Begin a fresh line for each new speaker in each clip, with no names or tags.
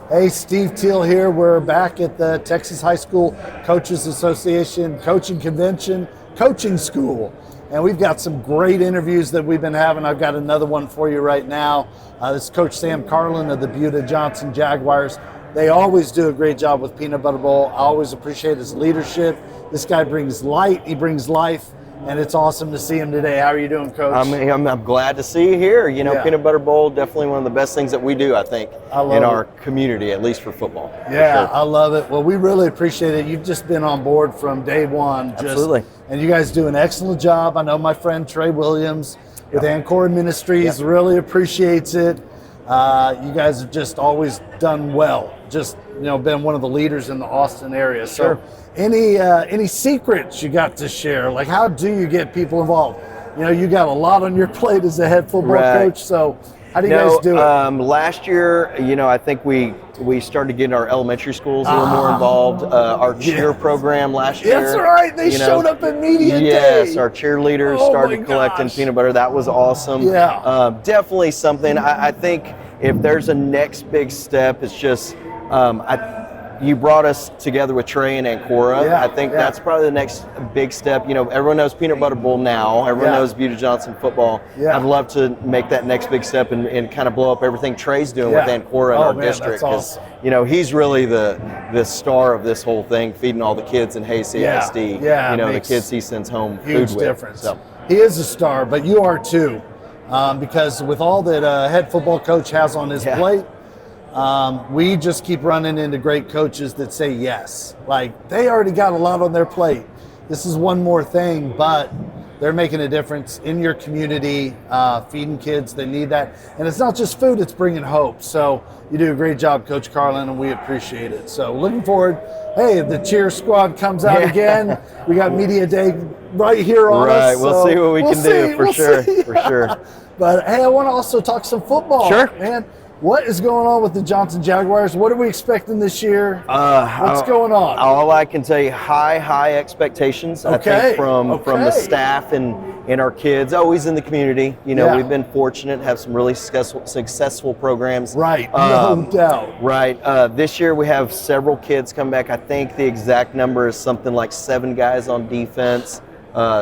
Hey, Steve Teal here. We're back at the Texas High School Coaches Association Coaching Convention, Coaching School. And we've got some great interviews that we've been having. I've got another one for you right now. This is Coach Sam Carlin of the Buda Johnson Jaguars. They always do a great job with Peanut Butter Bowl. I always appreciate his leadership. This guy brings light, he brings life. And it's awesome to see him today. How are you doing, Coach?
I'm glad to see you here. You know,
Yeah.
Peanut Butter Bowl, definitely one of the best things that we do, I think, in our community, at least for football.
Yeah,
for sure.
I love it. Well, we really appreciate it. You've just been on board from day one.
Absolutely.
And you guys do an excellent job. I know my friend Trey Williams with Ancora Ministries really appreciates it. You guys have just always done well. Just, been one of the leaders in the Austin area. So any secrets you got to share? Like, how do you get people involved? You got a lot on your plate as a head football coach. So how do you guys do it?
Last year, I think we started getting our elementary schools a little more involved. Our cheer program last year.
That's right. They showed up at media day.
Yes, our cheerleaders started collecting peanut butter. That was awesome.
Yeah.
Definitely something. I think if there's a next big step, it's just you brought us together with Trey and Ancora.
Yeah,
I think that's probably the next big step. Everyone knows Peanut Butter Bowl now. Everyone knows Buda Johnson football. Yeah. I'd love to make that next big step and kind of blow up everything Trey's doing with Ancora in our district.
That's awesome.
He's really the star of this whole thing, feeding all the kids in Hayes CSD. The kids he sends home
huge
food with.
Difference.
So.
He is a star, but you are too. Because with all that a head football coach has on his plate, we just keep running into great coaches that say yes. Like, they already got a lot on their plate. This is one more thing, but they're making a difference in your community, feeding kids. They need that. And it's not just food, it's bringing hope. So you do a great job, Coach Carlin, and we appreciate it. So looking forward. Hey, the cheer squad comes out again. We got media day right here on us.
Right, we'll see what we can do for sure.
But hey, I want to also talk some football.
Sure.
Man, what is going on with the Johnson Jaguars? What are we expecting this year? What's going on?
All I can tell you, high expectations. I think from the staff and our kids, always in the community. We've been fortunate to have some really successful programs.
Right, no doubt.
Right. This year we have several kids come back. I think the exact number is something like 7 guys on defense.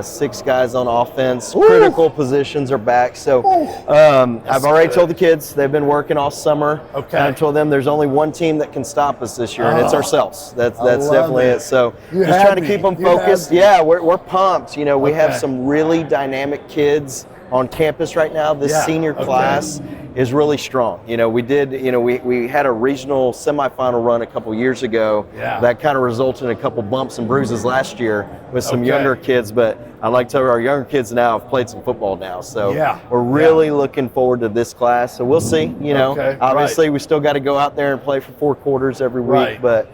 6 guys on offense. Ooh. Critical positions are back. So I've already told the kids they've been working all summer.
Okay.
And I told them there's only one team that can stop us this year, and it's ourselves. That's definitely it. So just trying to keep them focused. Yeah, we're pumped. We have some really dynamic kids on campus right now. This senior class is really strong. We did, we had a regional semifinal run a couple years ago.
Yeah.
That kind of resulted in a couple bumps and bruises last year with some younger kids, but I like to tell our younger kids now have played some football now. So we're really looking forward to this class. So we'll see, obviously we still got to go out there and play for 4 quarters every week, but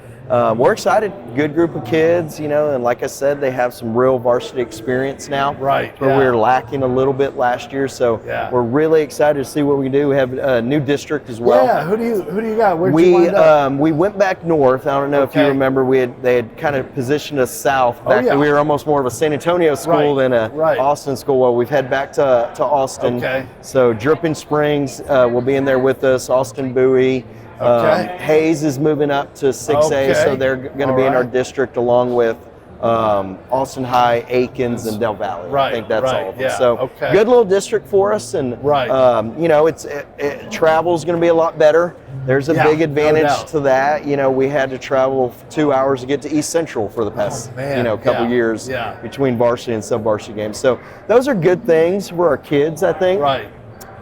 we're excited. Good group of kids, and like I said, they have some real varsity experience now.
Right.
Where we were lacking a little bit last year, so we're really excited to see what we do. We have a new district as well.
Yeah. Who do you got? Where'd you wind up?
We went back north. I don't know if you remember. They had kind of positioned us south. Back we were almost more of a San Antonio school than a Austin school. Well, we've head back to Austin.
Okay.
So Dripping Springs will be in there with us. Austin Bowie. Hayes is moving up to 6A, so they're going to be in our district along with Austin High, Aikens, and Del Valle.
Right,
I think that's all of them.
yeah,
So good little district for us, and travel's going to be a lot better. There's a big advantage to that. We had to travel 2 hours to get to East Central for the past couple years between varsity and sub-varsity games. So those are good things for our kids, I think.
Right.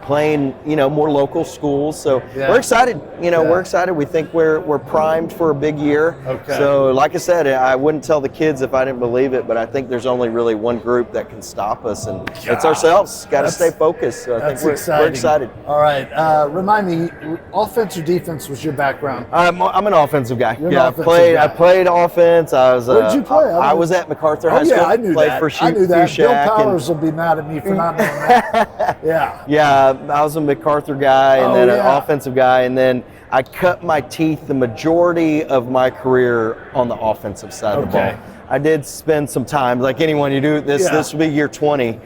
Playing, more local schools. So we're excited. We're excited. We think we're primed for a big year.
Okay.
So like I said, I wouldn't tell the kids if I didn't believe it, but I think there's only really one group that can stop us, and it's ourselves. Got to stay focused. So I think we're excited.
All right. Remind me, offense or defense was your background?
I'm an offensive guy.
I
played offense. I was.
Where did you play?
I was at MacArthur High School.
Yeah, I knew
played
that.
For
I knew that. Bill
Shack
Powers will be mad at me for not knowing that.
Yeah, I was a MacArthur guy, and then an offensive guy, and then I cut my teeth the majority of my career on the offensive side of the ball. I did spend some time, like anyone, you do this. This will be year 20.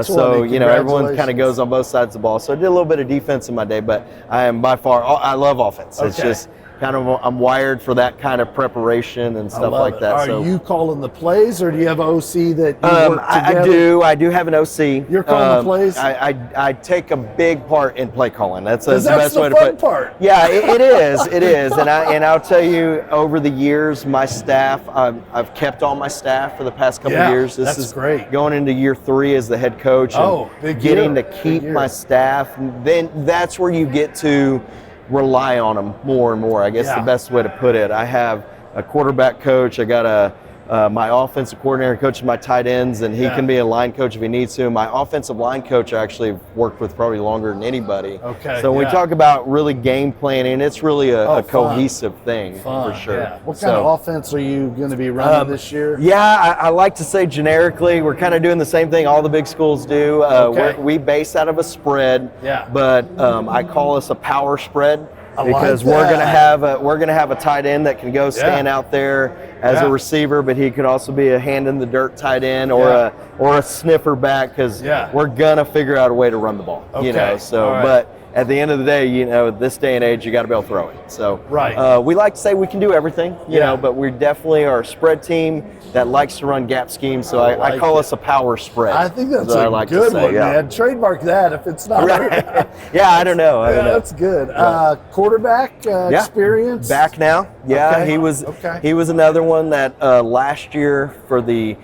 So everyone kind of goes on both sides of the ball. So I did a little bit of defense in my day, but I am by far I love offense. It's just I'm wired for that kind of preparation and stuff like that.
Are you calling the plays, or do you have an OC that you work together?
I do have an OC.
You're calling the plays?
I take a big part in play calling. That's the
best way to put it. Part.
Yeah, it is. It is. And I'll tell you, over the years, my staff, I've kept all my staff for the past couple of years. This is
great.
Going into year 3 as the head coach. Getting to keep my staff. Then that's where you get to rely on them more and more. I guess the best way to put it. I have a quarterback coach. I got my offensive coordinator coaching my tight ends, and he can be a line coach if he needs to. My offensive line coach I actually worked with probably longer than anybody. So when we talk about really game planning, it's really a cohesive thing for sure.
Yeah. What kind of offense are you going to be running this year?
Yeah, I like to say generically, we're kind of doing the same thing all the big schools do. We base out of a spread, but I call us a power spread. Because we're gonna have a tight end that can go stand out there as a receiver, but he could also be a hand in the dirt tight end or a sniffer back, because we're gonna figure out a way to run the ball. But at the end of the day, this day and age, you got to be able to throw it. So we like to say we can do everything, but we definitely are a spread team that likes to run gap schemes. So I call us a power spread.
I think that's a good one, man. Trademark that if it's not.
Yeah, I don't know.
That's good. Quarterback experience?
Back now. Yeah, he was another one that last year he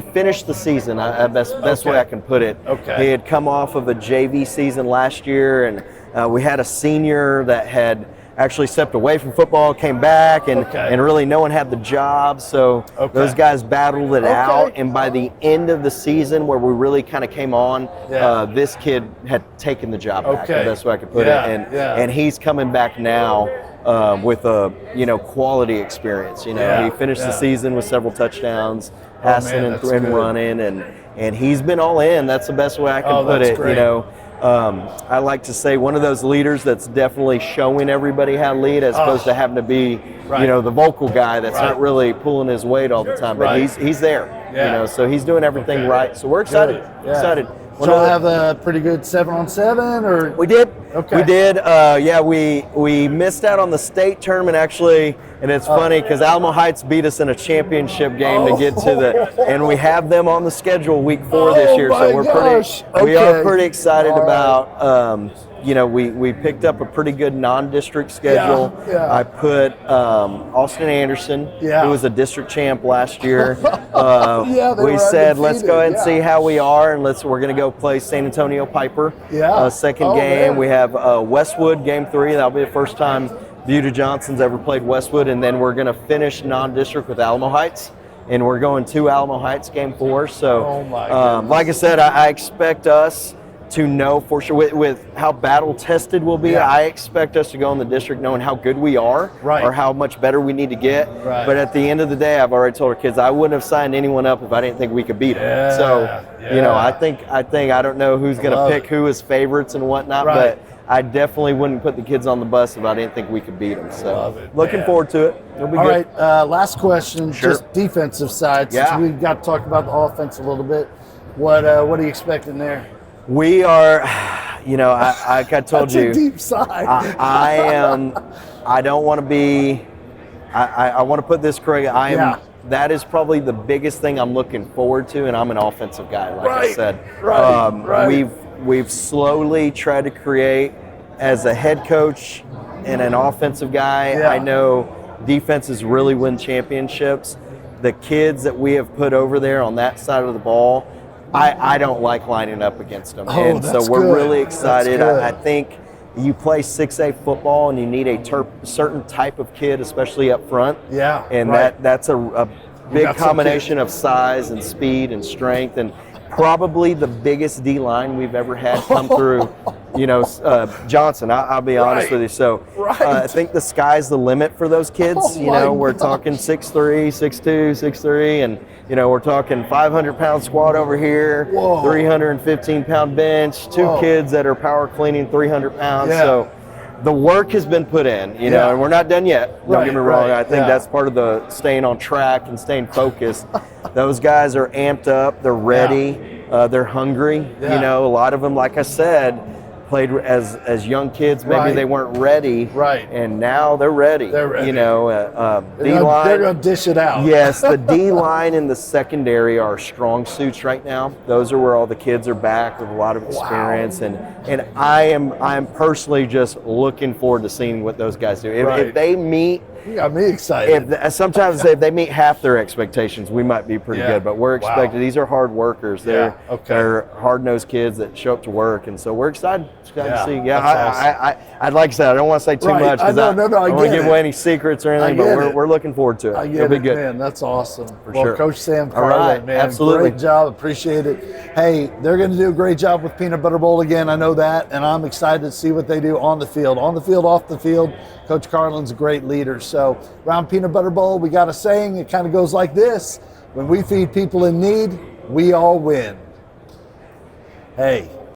finished the season. Best way I can put it. He had come off of a JV season last year, and we had a senior that had actually stepped away from football, came back, and really no one had the job. So those guys battled it out, and by the end of the season, where we really kind of came on, this kid had taken the job back. The best way I could put it, and he's coming back now. With a quality experience. He finished the season with several touchdowns, passing and running, and he's been all in. That's the best way I can put it.
Great.
I like to say one of those leaders that's definitely showing everybody how to lead, as opposed to having to be the vocal guy that's not really pulling his weight all the time. But he's there. So he's doing everything right. So we're excited. Excited.
So we'll have a pretty good 7-on-7, or
we did. We did. We missed out on the state tournament actually, and it's funny because Alamo Heights beat us in a championship game to get to and we have them on the schedule week 4 this year. So we are pretty excited about. We picked up a pretty good non-district schedule. I put Austin Anderson, who was a district champ last year. We said, let's go ahead and see how we are, and we're going to go play San Antonio Piper. Second game, we have Westwood, game 3. That'll be the first time Buda Johnson's ever played Westwood, and then we're going to finish non-district with Alamo Heights. And we're going to Alamo Heights game 4. So, like I said, I expect us to know for sure with how battle tested we'll be. I expect us to go in the district knowing how good we are, or how much better we need to get. But at the end of the day, I've already told our kids I wouldn't have signed anyone up if I didn't think we could beat them. So I don't know who's going to pick who as favorites and whatnot, but I definitely wouldn't put the kids on the bus if I didn't think we could beat them. So looking forward to it. It'll be good.
All right, last question, just defensive side. Since we've got to talk about the offense a little bit. What are you expecting there?
We are, like I told you,
a deep side.
I am. I don't want to be. I want to put this correct. I am. That is probably the biggest thing I'm looking forward to, and I'm an offensive guy, like I said. We've slowly tried to create, as a head coach and an offensive guy. I know defenses really win championships. The kids that we have put over there on that side of the ball, I don't like lining up against them. And so we're really excited. I think you play 6A football and you need a certain type of kid, especially up front. And that's a big combination of size and speed and strength, and probably the biggest D-line we've ever had come through. Johnson, I'll be honest with you. So I think the sky's the limit for those kids. We're talking 6'3", 6'2", 6'3", and we're talking 500-pound squat over here, 315-pound bench, 2 kids that are power cleaning 300 pounds. So the work has been put in, and we're not done yet. Don't get me wrong. I think that's part of the staying on track and staying focused. Those guys are amped up. They're ready. They're hungry. A lot of them, like I said, played as young kids. Maybe
Right.
they weren't ready.
Right.
And now they're ready.
They're ready.
You know, D-line.
They're going to dish it out.
Yes, the D-line and the secondary are strong suits right now. Those are where all the kids are back with a lot of experience. Wow. And I am personally just looking forward to seeing what those guys do. If they meet,
you got me excited.
Sometimes if they meet half their expectations, we might be pretty good. But we're expected. These are hard workers. They're hard-nosed kids that show up to work, and so we're excited to see. Yeah,
awesome.
I'd like to say I don't want to say too much because I don't want to give away any secrets or anything. But we're looking forward to it. It'll be good.
Man, that's awesome.
For sure.
Coach Sam Carlin, man,
absolutely.
Great job. Appreciate it. Hey, they're going to do a great job with Peanut Butter Bowl again. I know that, and I'm excited to see what they do on the field, off the field. Coach Carlin's a great leader. So around Peanut Butter Bowl, we got a saying. It kind of goes like this: when we feed people in need, we all win. Hey,